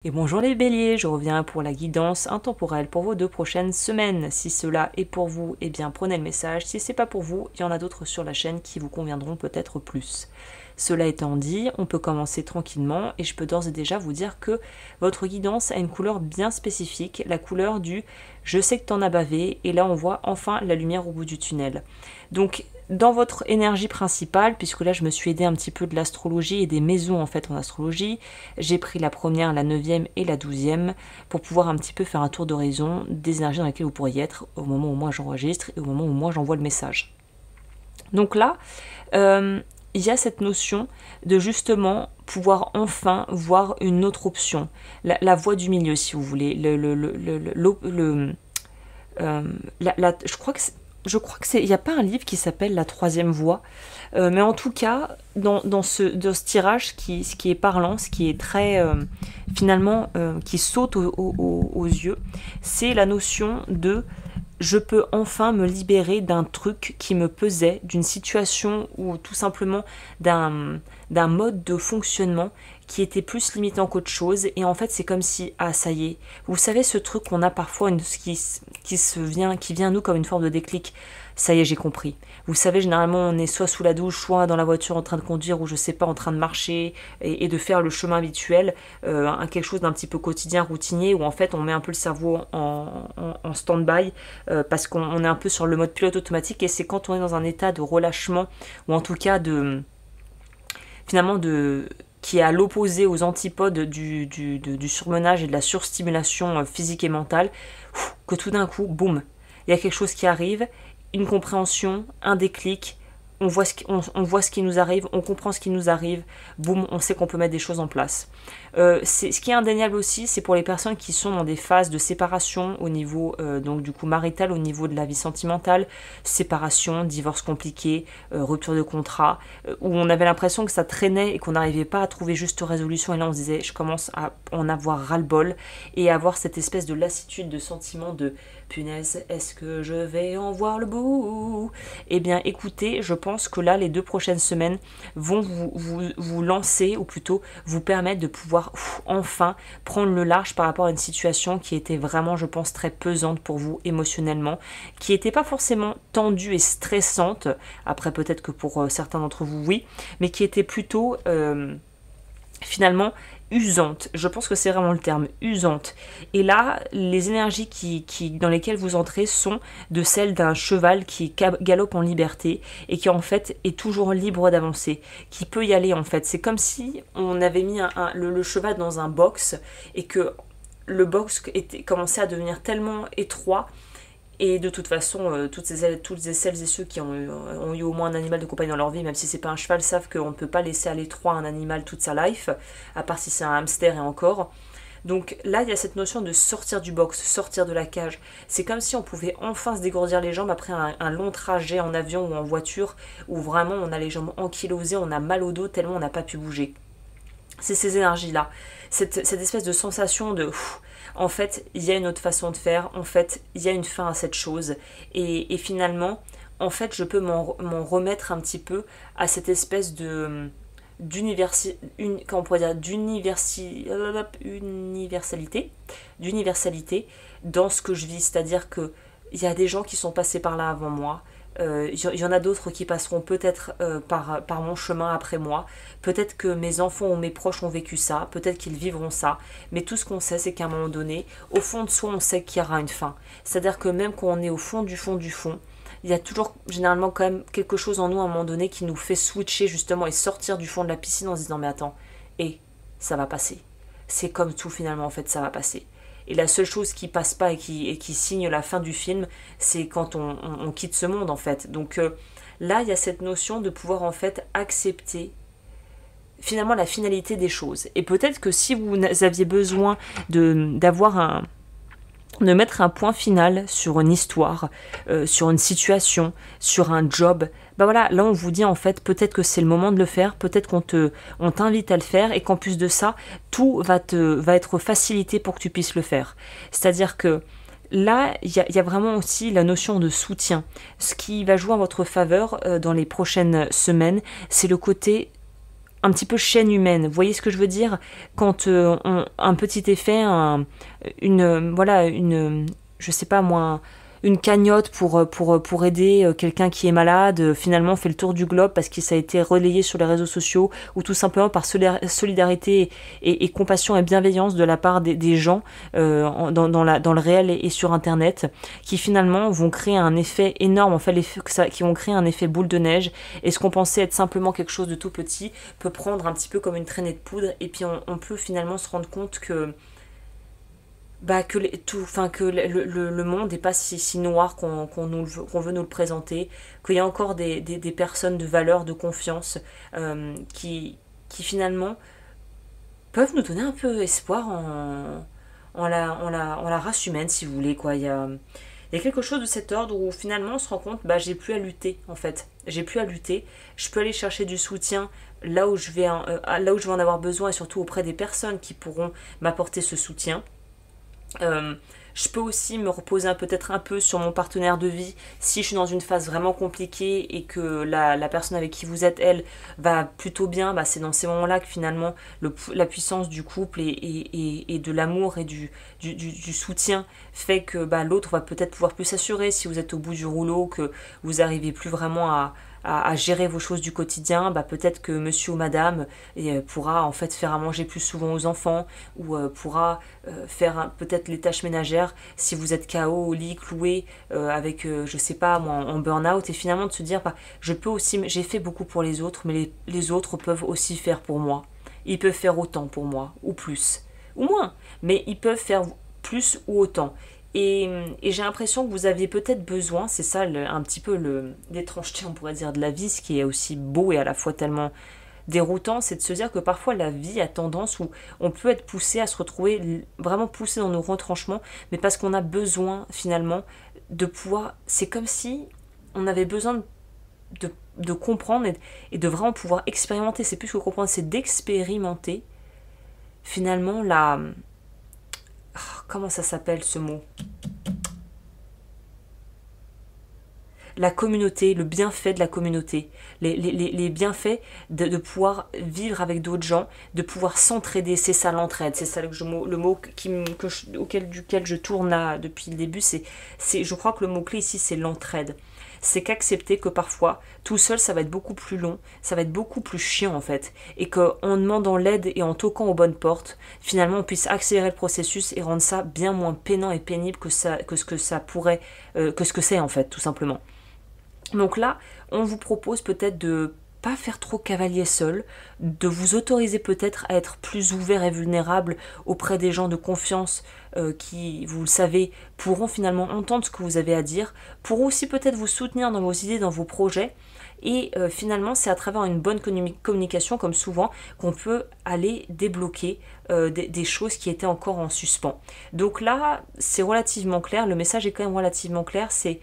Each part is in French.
Et bonjour les béliers, je reviens pour la guidance intemporelle pour vos 2 prochaines semaines. Si cela est pour vous, eh bien prenez le message. Si c'est pas pour vous, il y en a d'autres sur la chaîne qui vous conviendront peut-être plus. Cela étant dit, on peut commencer tranquillement et je peux d'ores et déjà vous dire que votre guidance a une couleur bien spécifique, la couleur du « je sais que t'en as bavé » et là on voit enfin la lumière au bout du tunnel. Donc dans votre énergie principale, puisque là je me suis aidée un petit peu de l'astrologie et des maisons en fait en astrologie, j'ai pris la première, la 9e et la 12e pour pouvoir un petit peu faire un tour d'horizon des énergies dans lesquelles vous pourriez être au moment où moi j'enregistre et au moment où moi j'envoie le message. Donc là, il y a cette notion de justement pouvoir enfin voir une autre option, la voie du milieu si vous voulez, je crois que c'est, il n'y a pas un livre qui s'appelle La troisième voie, mais en tout cas, dans ce tirage, ce qui est parlant, ce qui est très, finalement, qui saute aux yeux, c'est la notion de je peux enfin me libérer d'un truc qui me pesait, d'une situation ou tout simplement d'un mode de fonctionnement qui était plus limitant qu'autre chose. Et en fait, c'est comme si, ah ça y est, vous savez ce truc qu'on a parfois, qui vient à nous comme une forme de déclic. Ça y est, j'ai compris. Vous savez, généralement, on est soit sous la douche, soit dans la voiture en train de conduire, ou je sais pas, en train de marcher, et de faire le chemin habituel, quelque chose d'un petit peu quotidien, routinier, où en fait, on met un peu le cerveau en stand-by, parce qu'on est un peu sur le mode pilote automatique, et c'est quand on est dans un état de relâchement, ou en tout cas qui est à l'opposé, aux antipodes du surmenage et de la surstimulation physique et mentale, que tout d'un coup, boum, il y a quelque chose qui arrive, une compréhension, un déclic, on voit ce qui nous arrive, on comprend ce qui nous arrive, boum, on sait qu'on peut mettre des choses en place. Ce qui est indéniable aussi, c'est pour les personnes qui sont dans des phases de séparation au niveau donc du coup marital, au niveau de la vie sentimentale, séparation, divorce compliqué, rupture de contrat, où on avait l'impression que ça traînait et qu'on n'arrivait pas à trouver juste résolution, et là on se disait je commence à en avoir ras-le-bol et à avoir cette espèce de lassitude, de sentiment de punaise, est-ce que je vais en voir le bout? Eh bien écoutez, je pense que là les 2 prochaines semaines vont vous lancer, ou plutôt vous permettre de pouvoir enfin prendre le large par rapport à une situation qui était vraiment, je pense, très pesante pour vous émotionnellement, qui n'était pas forcément tendue et stressante, après peut-être que pour certains d'entre vous oui, mais qui était plutôt finalement usante. Je pense que c'est vraiment le terme, usante. Et là, les énergies dans lesquelles vous entrez sont de celles d'un cheval qui galope en liberté et qui en fait est toujours libre d'avancer, qui peut y aller en fait. C'est comme si on avait mis le cheval dans un box et que le box commençait à devenir tellement étroit. Et de toute façon, toutes celles et ceux qui ont eu au moins un animal de compagnie dans leur vie, même si c'est pas un cheval, savent qu'on ne peut pas laisser à l'étroit un animal toute sa life, à part si c'est un hamster et encore. Donc là, il y a cette notion de sortir du box, sortir de la cage. C'est comme si on pouvait enfin se dégourdir les jambes après un long trajet en avion ou en voiture, où vraiment on a les jambes ankylosées, on a mal au dos tellement on n'a pas pu bouger. C'est ces énergies-là, cette espèce de sensation de... en fait, il y a une autre façon de faire, en fait, il y a une fin à cette chose. Et finalement, en fait, je peux m'en remettre un petit peu à cette espèce d'universalité dans ce que je vis. C'est-à-dire que il y a des gens qui sont passés par là avant moi. Y en a d'autres qui passeront peut-être par mon chemin après moi. Peut-être que mes enfants ou mes proches ont vécu ça. Peut-être qu'ils vivront ça. Mais tout ce qu'on sait, c'est qu'à un moment donné, au fond de soi, on sait qu'il y aura une fin. C'est-à-dire que même quand on est au fond, il y a toujours généralement quand même quelque chose en nous à un moment donné qui nous fait switcher justement et sortir du fond de la piscine en se disant mais attends, ça va passer. C'est comme tout finalement en fait, ça va passer. Et la seule chose qui passe pas et qui signe la fin du film, c'est quand on quitte ce monde en fait. Donc là, il y a cette notion de pouvoir en fait accepter finalement la finalité des choses. Et peut-être que si vous aviez besoin de mettre un point final sur une histoire, sur une situation, sur un job, ben voilà, là on vous dit en fait peut-être que c'est le moment de le faire, peut-être on t'invite à le faire et qu'en plus de ça, tout va être facilité pour que tu puisses le faire. C'est-à-dire que là, il y a vraiment aussi la notion de soutien. Ce qui va jouer en votre faveur dans les prochaines semaines, c'est le côté un petit peu chaîne humaine. Vous voyez ce que je veux dire? Quand un petit effet, je sais pas moi, une cagnotte pour aider quelqu'un qui est malade, finalement fait le tour du globe parce que ça a été relayé sur les réseaux sociaux, ou tout simplement par solidarité et compassion et bienveillance de la part des gens dans le réel et sur Internet, qui finalement vont créer un effet énorme, en fait, qui vont créer un effet boule de neige, et ce qu'on pensait être simplement quelque chose de tout petit peut prendre un petit peu comme une traînée de poudre, et puis on peut finalement se rendre compte que que le monde n'est pas si noir qu'on veut nous le présenter, qu'il y a encore des personnes de valeur, de confiance, qui finalement peuvent nous donner un peu espoir en la race humaine, si vous voulez, quoi. Il y a quelque chose de cet ordre où finalement on se rend compte, j'ai plus à lutter, en fait. J'ai plus à lutter, je peux aller chercher du soutien là où je vais en avoir besoin, et surtout auprès des personnes qui pourront m'apporter ce soutien. Je peux aussi me reposer peut-être un peu sur mon partenaire de vie si je suis dans une phase vraiment compliquée et que la personne avec qui vous êtes, elle, va plutôt bien. C'est dans ces moments-là que finalement la puissance du couple et de l'amour et du soutien fait que l'autre va peut-être pouvoir plus s'assurer. Si vous êtes au bout du rouleau, que vous n'arrivez plus vraiment à gérer vos choses du quotidien, peut-être que monsieur ou madame pourra en fait faire à manger plus souvent aux enfants, ou pourra faire peut-être les tâches ménagères si vous êtes KO au lit, cloué, avec je sais pas moi, en burn-out, et finalement de se dire j'ai fait beaucoup pour les autres, mais les autres peuvent aussi faire pour moi. Ils peuvent faire autant pour moi, ou plus, ou moins, mais ils peuvent faire plus ou autant. Et j'ai l'impression que vous aviez peut-être besoin, c'est ça un petit peu l'étrangeté, on pourrait dire, de la vie, ce qui est aussi beau et à la fois tellement déroutant, c'est de se dire que parfois la vie a tendance où on peut être poussé à se retrouver vraiment poussé dans nos retranchements, mais parce qu'on a besoin finalement de pouvoir, c'est comme si on avait besoin de comprendre et de vraiment pouvoir expérimenter, c'est plus que comprendre, c'est d'expérimenter finalement comment ça s'appelle ce mot? La communauté, le bienfait de la communauté, les bienfaits de pouvoir vivre avec d'autres gens, de pouvoir s'entraider, c'est ça l'entraide, c'est ça le mot duquel je tourne là depuis le début, je crois que le mot-clé ici c'est l'entraide. C'est qu'accepter que parfois, tout seul, ça va être beaucoup plus long, ça va être beaucoup plus chiant en fait, et qu'en demandant l'aide et en toquant aux bonnes portes, finalement on puisse accélérer le processus et rendre ça bien moins peinant et pénible que ce que c'est en fait, tout simplement. Donc là, on vous propose peut-être de pas faire trop cavalier seul, de vous autoriser peut-être à être plus ouvert et vulnérable auprès des gens de confiance qui, vous le savez, pourront finalement entendre ce que vous avez à dire, pourront aussi peut-être vous soutenir dans vos idées, dans vos projets, et finalement c'est à travers une bonne communication, comme souvent, qu'on peut aller débloquer des choses qui étaient encore en suspens. Donc là, c'est relativement clair, le message est quand même relativement clair, c'est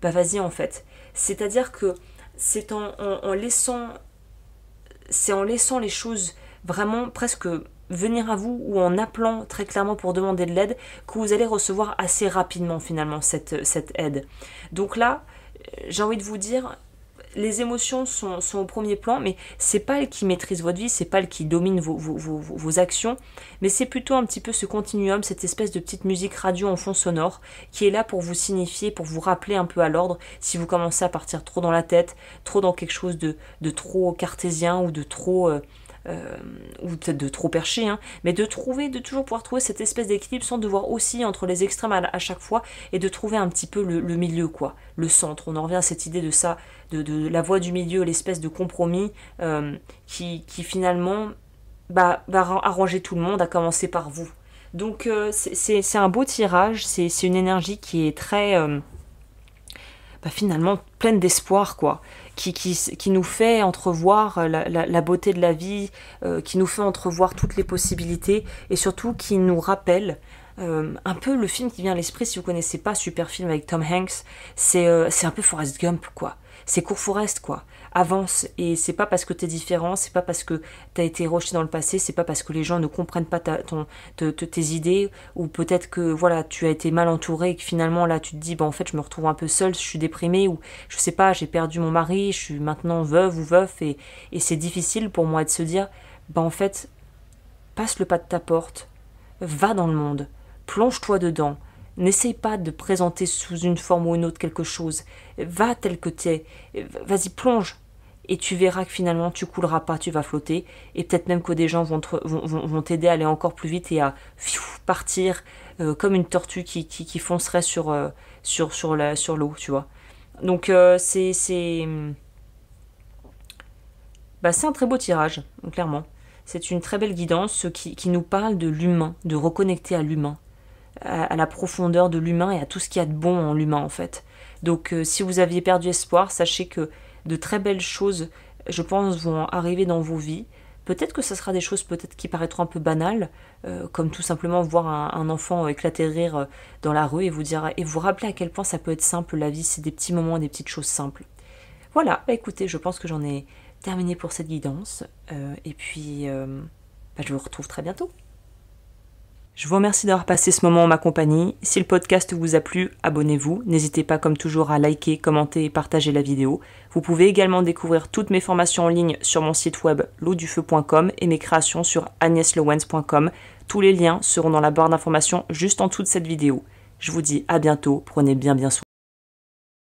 vas-y en fait. C'est-à-dire que c'est en laissant les choses vraiment presque venir à vous, ou en appelant très clairement pour demander de l'aide, que vous allez recevoir assez rapidement finalement cette aide. Donc là, j'ai envie de vous dire, les émotions sont au premier plan, mais c'est pas elles qui maîtrisent votre vie, c'est pas elles qui dominent vos actions, mais c'est plutôt un petit peu ce continuum, cette espèce de petite musique radio en fond sonore, qui est là pour vous signifier, pour vous rappeler un peu à l'ordre, si vous commencez à partir trop dans la tête, trop dans quelque chose de trop cartésien, ou de trop... ou peut-être de trop perché, mais de toujours pouvoir trouver cette espèce d'équilibre sans devoir osciller entre les extrêmes à chaque fois, et de trouver un petit peu le milieu, quoi, le centre. On en revient à cette idée de ça, de la voie du milieu, l'espèce de compromis qui finalement va arranger tout le monde, à commencer par vous. Donc c'est un beau tirage, c'est une énergie qui est très... finalement pleine d'espoir, quoi, qui nous fait entrevoir la beauté de la vie, qui nous fait entrevoir toutes les possibilités, et surtout qui nous rappelle un peu le film qui vient à l'esprit, si vous connaissez pas, super film avec Tom Hanks, c'est un peu Forrest Gump, quoi. c'est Courforest, quoi. Avance, et c'est pas parce que t'es différent, c'est pas parce que t'as été rejeté dans le passé, c'est pas parce que les gens ne comprennent pas tes idées, ou peut-être que voilà, tu as été mal entouré et que finalement là tu te dis, en fait je me retrouve un peu seule, je suis déprimée, ou je sais pas, j'ai perdu mon mari, je suis maintenant veuve ou veuf, et c'est difficile pour moi de se dire, en fait, passe le pas de ta porte, va dans le monde, plonge-toi dedans. N'essaye pas de présenter sous une forme ou une autre quelque chose. Va tel que t'es. Vas-y, plonge. Et tu verras que finalement, tu couleras pas, tu vas flotter. Et peut-être même que des gens vont t'aider à aller encore plus vite et à partir comme une tortue qui foncerait sur l'eau, tu vois. Donc, c'est un très beau tirage, clairement. C'est une très belle guidance qui nous parle de l'humain, de reconnecter à l'humain, à la profondeur de l'humain et à tout ce qu'il y a de bon en l'humain en fait. Donc si vous aviez perdu espoir, sachez que de très belles choses, je pense, vont arriver dans vos vies. Peut-être que ce sera des choses peut-être qui paraîtront un peu banales, comme tout simplement voir un enfant éclater de rire dans la rue et vous rappeler à quel point ça peut être simple la vie, c'est des petits moments, des petites choses simples. Voilà, écoutez, je pense que j'en ai terminé pour cette guidance, et puis je vous retrouve très bientôt. Je vous remercie d'avoir passé ce moment en ma compagnie. Si le podcast vous a plu, abonnez-vous. N'hésitez pas comme toujours à liker, commenter et partager la vidéo. Vous pouvez également découvrir toutes mes formations en ligne sur mon site web lodufeu.com et mes créations sur agneslowens.com. Tous les liens seront dans la barre d'informations juste en dessous de cette vidéo. Je vous dis à bientôt, prenez bien soin.